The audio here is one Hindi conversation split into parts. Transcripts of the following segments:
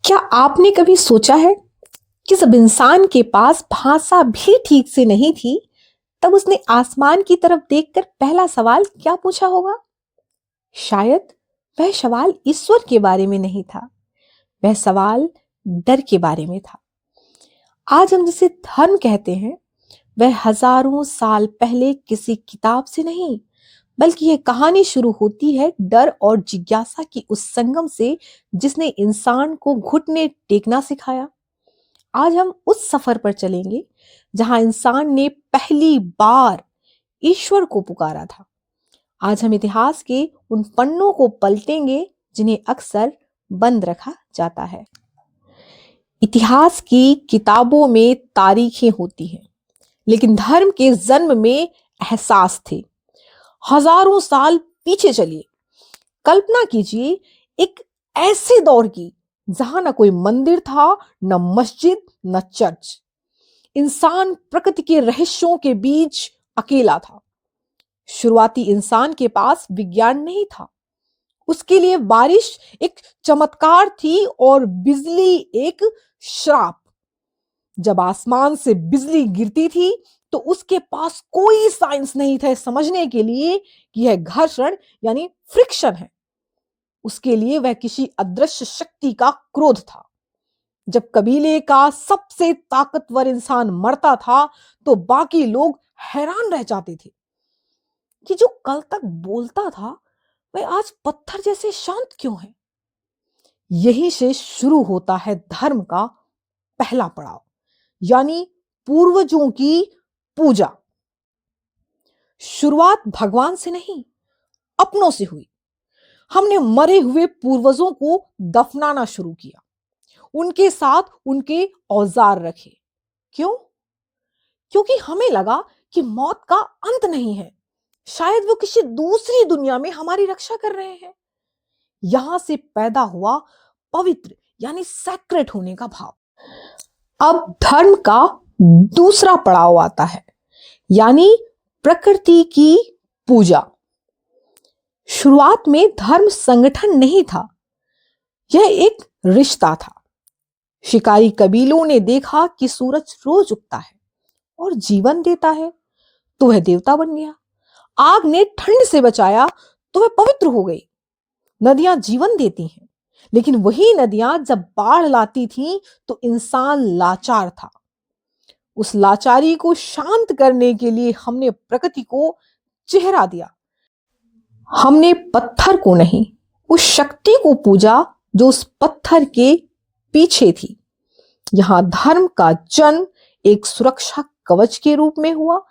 क्या आपने कभी सोचा है कि जब इंसान के पास भाषा भी ठीक से नहीं थी, तब उसने आसमान की तरफ देखकर पहला सवाल क्या पूछा होगा? शायद वह सवाल ईश्वर के बारे में नहीं था, वह सवाल डर के बारे में था। आज हम जिसे धर्म कहते हैं, वह हजारों साल पहले किसी किताब से नहीं, बल्कि यह कहानी शुरू होती है डर और जिज्ञासा की उस संगम से, जिसने इंसान को घुटने टेकना सिखाया। आज हम उस सफर पर चलेंगे जहां इंसान ने पहली बार ईश्वर को पुकारा था। आज हम इतिहास के उन पन्नों को पलटेंगे जिन्हें अक्सर बंद रखा जाता है। इतिहास की किताबों में तारीखें होती हैं, लेकिन धर्म के जन्म में एहसास थे। हजारों साल पीछे चलिए, कल्पना कीजिए एक ऐसे दौर की जहां न कोई मंदिर था, न मस्जिद, न चर्च। इंसान प्रकृति के रहस्यों के बीच अकेला था। शुरुआती इंसान के पास विज्ञान नहीं था। उसके लिए बारिश एक चमत्कार थी और बिजली एक श्राप। जब आसमान से बिजली गिरती थी तो उसके पास कोई साइंस नहीं था समझने के लिए कि यह घर्षण यानी फ्रिक्शन है। उसके लिए वह किसी अदृश्य शक्ति का क्रोध था। जब कबीले का सबसे ताकतवर इंसान मरता था तो बाकी लोग हैरान रह जाते थे कि जो कल तक बोलता था वह आज पत्थर जैसे शांत क्यों है। यहीं से शुरू होता है धर्म का पहला पड़ाव, यानी पूर्वजों की पूजा। शुरुआत भगवान से नहीं, अपनों से हुई। हमने मरे हुए पूर्वजों को दफनाना शुरू किया, उनके साथ उनके औजार रखे। क्यों? क्योंकि हमें लगा कि मौत का अंत नहीं है, शायद वो किसी दूसरी दुनिया में हमारी रक्षा कर रहे हैं। यहां से पैदा हुआ पवित्र यानी सैक्रेट होने का भाव। अब धर्म का दूसरा पड़ाव आता है, यानी प्रकृति की पूजा। शुरुआत में धर्म संगठन नहीं था, यह एक रिश्ता था। शिकारी कबीलों ने देखा कि सूरज रोज उगता है और जीवन देता है, तो वह देवता बन गया। आग ने ठंड से बचाया तो वह पवित्र हो गई। नदियां जीवन देती हैं, लेकिन वही नदियां जब बाढ़ लाती थीं तो इंसान लाचार था। उस लाचारी को शांत करने के लिए हमने प्रकृति को चेहरा दिया। हमने पत्थर को नहीं, उस शक्ति को पूजा जो उस पत्थर के पीछे थी। यहां धर्म का जन्म एक सुरक्षा कवच के रूप में हुआ।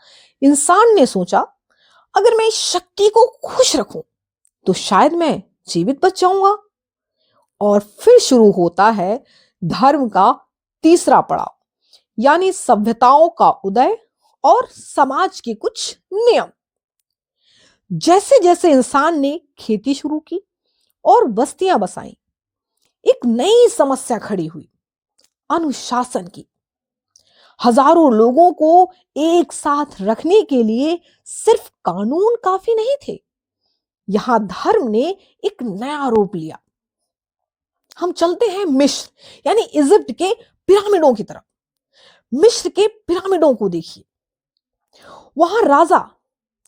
इंसान ने सोचा, अगर मैं इस शक्ति को खुश रखूं तो शायद मैं जीवित बच जाऊंगा। और फिर शुरू होता है धर्म का तीसरा पड़ाव, यानी सभ्यताओं का उदय और समाज के कुछ नियम। जैसे जैसे इंसान ने खेती शुरू की और बस्तियां बसाई, एक नई समस्या खड़ी हुई, अनुशासन की। हजारों लोगों को एक साथ रखने के लिए सिर्फ कानून काफी नहीं थे। यहां धर्म ने एक नया रूप लिया। हम चलते हैं मिस्र यानी इजिप्ट के पिरामिडों की तरफ। मिस्र के पिरामिडों को देखिए। वहां राजा,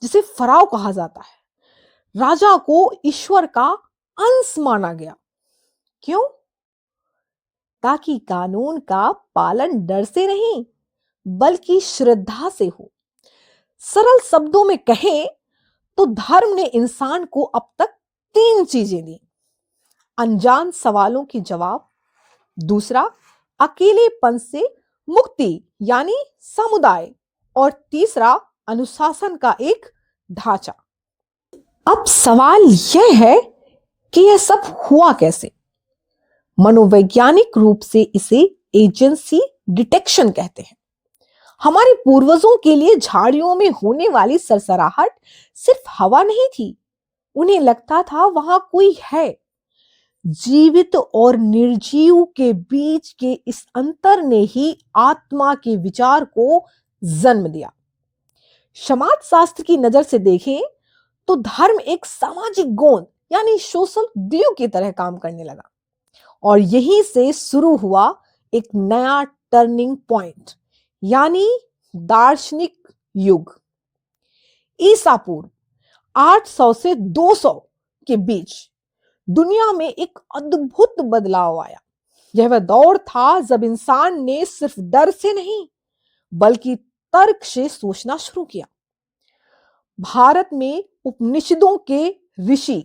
जिसे फराओ कहा जाता है, राजा को ईश्वर का अंश माना गया। क्यों? ताकि कानून का पालन डर से नहीं, बल्कि श्रद्धा से हो। सरल शब्दों में कहें तो धर्म ने इंसान को अब तक तीन चीजें दी: अनजान सवालों के जवाब, दूसरा अकेलेपन से मुक्ति यानी समुदाय, और तीसरा अनुशासन का एक ढांचा। अब सवाल यह है कि यह सब हुआ कैसे? मनोवैज्ञानिक रूप से इसे एजेंसी डिटेक्शन कहते हैं। हमारे पूर्वजों के लिए झाड़ियों में होने वाली सरसराहट सिर्फ हवा नहीं थी, उन्हें लगता था वहां कोई है। जीवित और निर्जीव के बीच के इस अंतर ने ही आत्मा के विचार को जन्म दिया। समाज शास्त्र की नजर से देखें तो धर्म एक सामाजिक गोंद यानी सोशल ग्लू की तरह काम करने लगा। और यहीं से शुरू हुआ एक नया टर्निंग पॉइंट, यानी दार्शनिक युग। ईसा पूर्व 800 से 200 के बीच दुनिया में एक अद्भुत बदलाव आया। यह वह दौर था जब इंसान ने सिर्फ डर से नहीं बल्कि तर्क से सोचना शुरू किया। भारत में उपनिषदों के ऋषि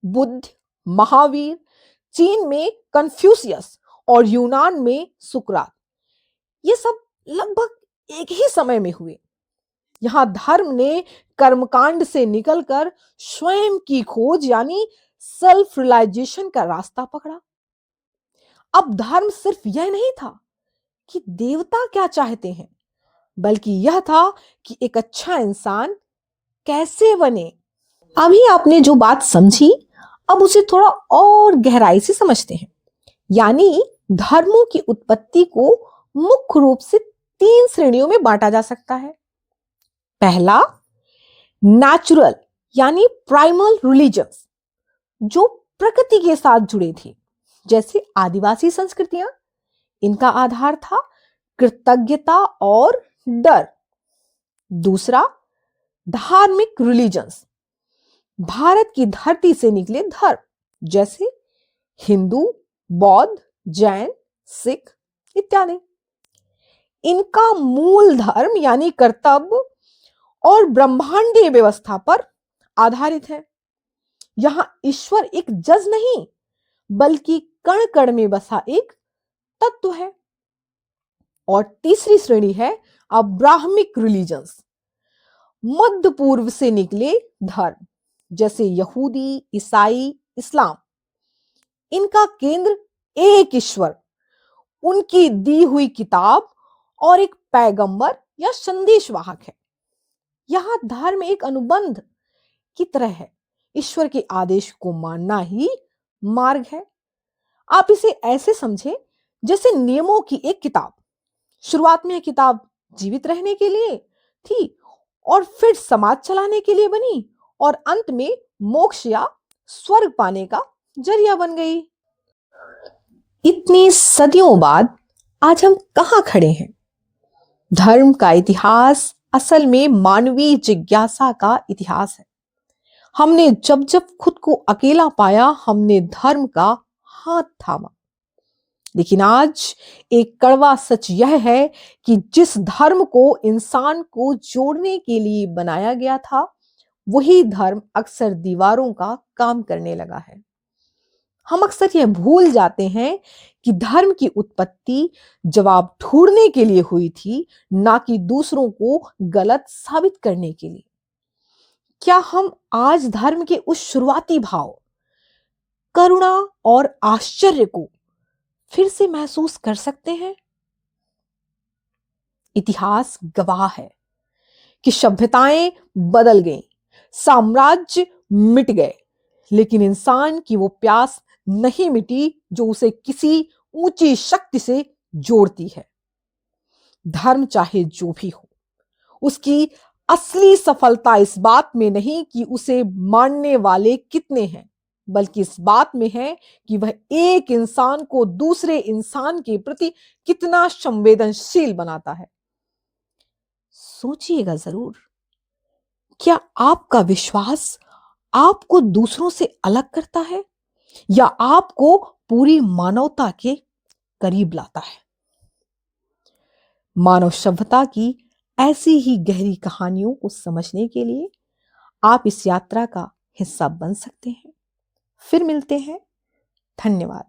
बुद्ध, महावीर, चीन में कन्फ्यूशियस और यूनान में सुकरात, ये सब लगभग एक ही समय में हुए। यहां धर्म ने कर्मकांड से निकलकर स्वयं की खोज यानी सेल्फ रियलाइजेशन का रास्ता पकड़ा। अब धर्म सिर्फ यह नहीं था कि देवता क्या चाहते हैं, बल्कि यह था कि एक अच्छा इंसान कैसे बने। अभी आपने जो बात समझी, अब उसे थोड़ा और गहराई से समझते हैं। यानी धर्मों की उत्पत्ति को मुख्य रूप से 3 श्रेणियों में बांटा जा सकता है। पहला, नेचुरल यानी प्राइमल रिलीजन्स, जो प्रकृति के साथ जुड़े थे, जैसे आदिवासी संस्कृतियां। इनका आधार था कृतज्ञता और डर। दूसरा, धार्मिक रिलीजन्स, भारत की धरती से निकले धर्म, जैसे हिंदू, बौद्ध, जैन, सिख इत्यादि। इनका मूल धर्म यानी कर्तव्य और ब्रह्मांडीय व्यवस्था पर आधारित है। यहां ईश्वर एक जज नहीं बल्कि कण कण में बसा एक तत्व है। और तीसरी श्रेणी है अब्राहमिक रिलीजन्स, मध्य पूर्व से निकले धर्म, जैसे यहूदी, ईसाई, इस्लाम। इनका केंद्र एक ईश्वर, उनकी दी हुई किताब और एक पैगंबर या संदेशवाहक है। यहां धर्म एक अनुबंध की तरह है, ईश्वर के आदेश को मानना ही मार्ग है। आप इसे ऐसे समझें जैसे नियमों की एक किताब। शुरुआत में यह किताब जीवित रहने के लिए थी और फिर समाज चलाने के लिए बनी और अंत में मोक्ष या स्वर्ग पाने का जरिया बन गई। इतनी सदियों बाद आज हम कहां खड़े हैं? धर्म का इतिहास असल में मानवीय जिज्ञासा का इतिहास है। हमने जब जब खुद को अकेला पाया, हमने धर्म का हाथ थामा। लेकिन आज एक कड़वा सच यह है कि जिस धर्म को इंसान को जोड़ने के लिए बनाया गया था, वही धर्म अक्सर दीवारों का काम करने लगा है। हम अक्सर यह भूल जाते हैं कि धर्म की उत्पत्ति जवाब ढूंढने के लिए हुई थी, ना कि दूसरों को गलत साबित करने के लिए। क्या हम आज धर्म के उस शुरुआती भाव, करुणा और आश्चर्य को फिर से महसूस कर सकते हैं? इतिहास गवाह है कि सभ्यताएं बदल गईं, साम्राज्य मिट गए, लेकिन इंसान की वो प्यास नहीं मिटी जो उसे किसी ऊंची शक्ति से जोड़ती है। धर्म चाहे जो भी हो, उसकी असली सफलता इस बात में नहीं कि उसे मानने वाले कितने हैं, बल्कि इस बात में है कि वह एक इंसान को दूसरे इंसान के प्रति कितना संवेदनशील बनाता है। सोचिएगा जरूर, क्या आपका विश्वास आपको दूसरों से अलग करता है या आपको पूरी मानवता के करीब लाता है? मानव सभ्यता की ऐसी ही गहरी कहानियों को समझने के लिए आप इस यात्रा का हिस्सा बन सकते हैं। फिर मिलते हैं। धन्यवाद।